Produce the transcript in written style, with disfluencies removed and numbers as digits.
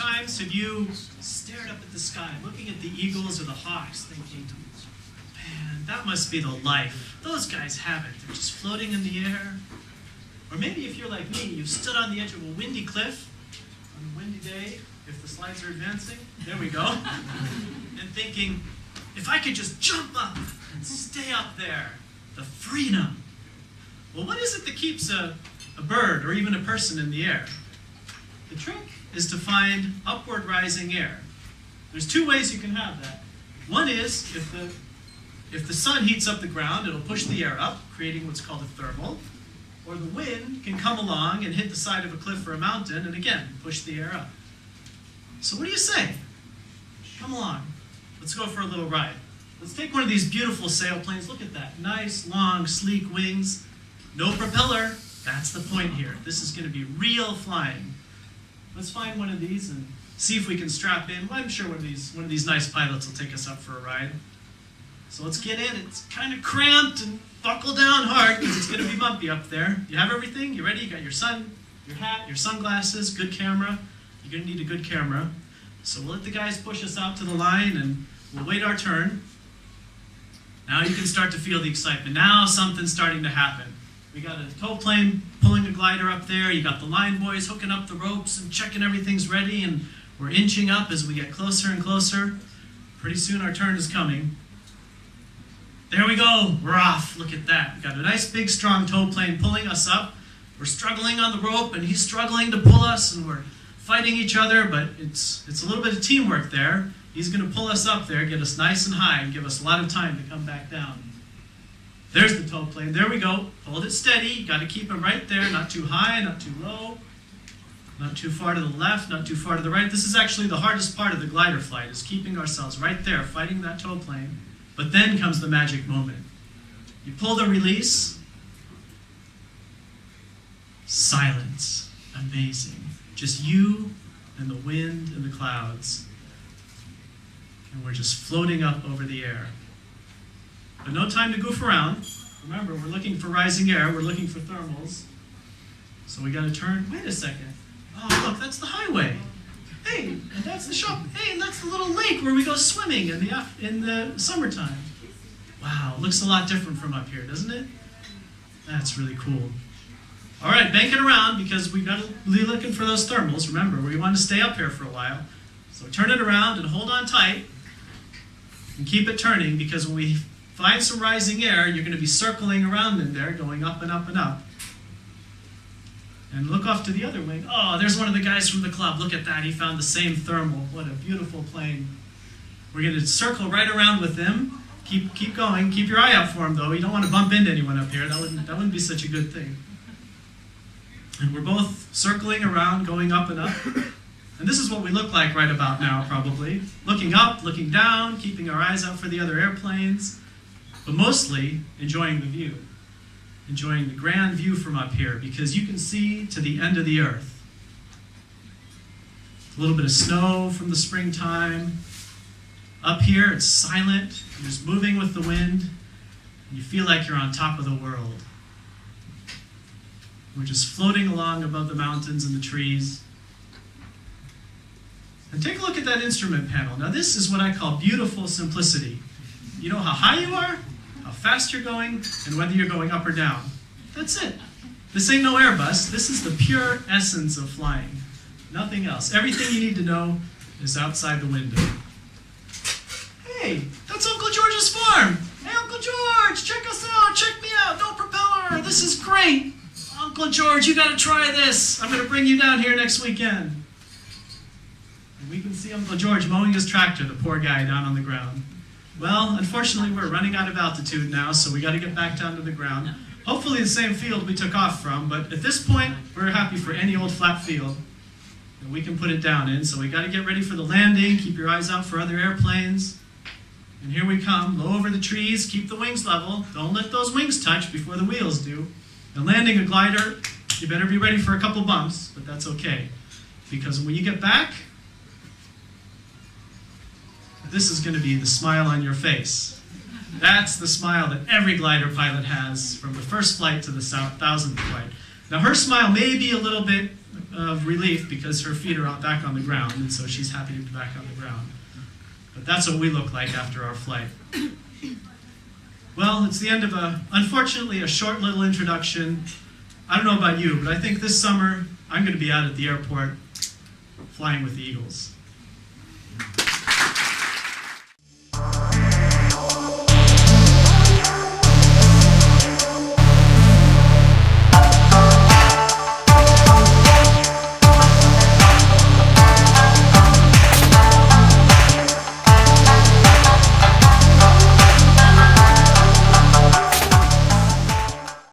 times have you stared up at the sky, looking at the eagles or the hawks, thinking, man, that must be the life. Those guys have it. They're just floating in the air. Or maybe if you're like me, you've stood on the edge of a windy cliff on a windy day, if the slides are advancing, there we go, and thinking, if I could just jump up and stay up there, the freedom. Well, what is it that keeps a bird or even a person in the air? The trick is to find upward rising air. There's two ways you can have that. One is if the sun heats up the ground, it'll push the air up, creating what's called a thermal. Or the wind can come along and hit the side of a cliff or a mountain and again push the air up. So what do you say? Come along. Let's go for a little ride. Let's take one of these beautiful sailplanes. Look at that. Nice, long, sleek wings. No propeller. That's the point here. This is going to be real flying. Let's find one of these and see if we can strap in. Well, I'm sure one of these nice pilots will take us up for a ride. So let's get in. It's kind of cramped and buckle down hard because it's going to be bumpy up there. You have everything? You ready? You got your hat, your sunglasses, good camera. You're going to need a good camera. So we'll let the guys push us out to the line and we'll wait our turn. Now you can start to feel the excitement. Now something's starting to happen. We got a tow plane pulling a glider up there. You got the line boys hooking up the ropes and checking everything's ready. And we're inching up as we get closer and closer. Pretty soon our turn is coming. There we go. We're off. Look at that. We got a nice big strong tow plane pulling us up. We're struggling on the rope and he's struggling to pull us and we're fighting each other, but it's a little bit of teamwork there. He's going to pull us up there, get us nice and high, and give us a lot of time to come back down. There's the tow plane. There we go. Hold it steady. You got to keep him right there, not too high, not too low, not too far to the left, not too far to the right. This is actually the hardest part of the glider flight, is keeping ourselves right there, fighting that tow plane. But then comes the magic moment. You pull the release. Silence. Amazing. Just you and the wind and the clouds. And we're just floating up over the air. But no time to goof around. Remember, we're looking for rising air. We're looking for thermals. So we got to turn. Wait a second. Oh, look, that's the highway. Hey, and that's the shop. Hey, and that's the little lake where we go swimming in the summertime. Wow, looks a lot different from up here, doesn't it? That's really cool. All right, bank it around because we've got to be looking for those thermals. Remember, we want to stay up here for a while. So turn it around and hold on tight and keep it turning because when we find some rising air, you're going to be circling around in there, going up and up and up. And look off to the other wing. Oh, there's one of the guys from the club. Look at that. He found the same thermal. What a beautiful plane. We're going to circle right around with him. Keep going. Keep your eye out for him, though. You don't want to bump into anyone up here. That wouldn't be such a good thing. And we're both circling around, going up and up. And this is what we look like right about now, probably. Looking up, looking down, keeping our eyes out for the other airplanes, but mostly enjoying the view. Enjoying the grand view from up here, because you can see to the end of the earth. A little bit of snow from the springtime. Up here, it's silent. You're just moving with the wind. And you feel like you're on top of the world. We're just floating along above the mountains and the trees. And take a look at that instrument panel. Now this is what I call beautiful simplicity. You know how high you are, how fast you're going, and whether you're going up or down. That's it. This ain't no Airbus. This is the pure essence of flying. Nothing else. Everything you need to know is outside the window. Hey, that's Uncle George's farm. Hey, Uncle George, check us out. Check me out. No propeller. This is great. Uncle George, you got to try this. I'm going to bring you down here next weekend. And we can see Uncle George mowing his tractor, the poor guy down on the ground. Well, unfortunately, we're running out of altitude now, so we got to get back down to the ground. Hopefully the same field we took off from, but at this point, we're happy for any old flat field that we can put it down in. So we got to get ready for the landing. Keep your eyes out for other airplanes. And here we come, low over the trees. Keep the wings level. Don't let those wings touch before the wheels do. And landing a glider, you better be ready for a couple bumps, but that's okay. Because when you get back, this is going to be the smile on your face. That's the smile that every glider pilot has from the first flight to the 1,000th flight. Now her smile may be a little bit of relief because her feet are out back on the ground, and so she's happy to be back on the ground. But that's what we look like after our flight. Well, it's the end of unfortunately, a short little introduction. I don't know about you, but I think this summer I'm going to be out at the airport flying with the Eagles.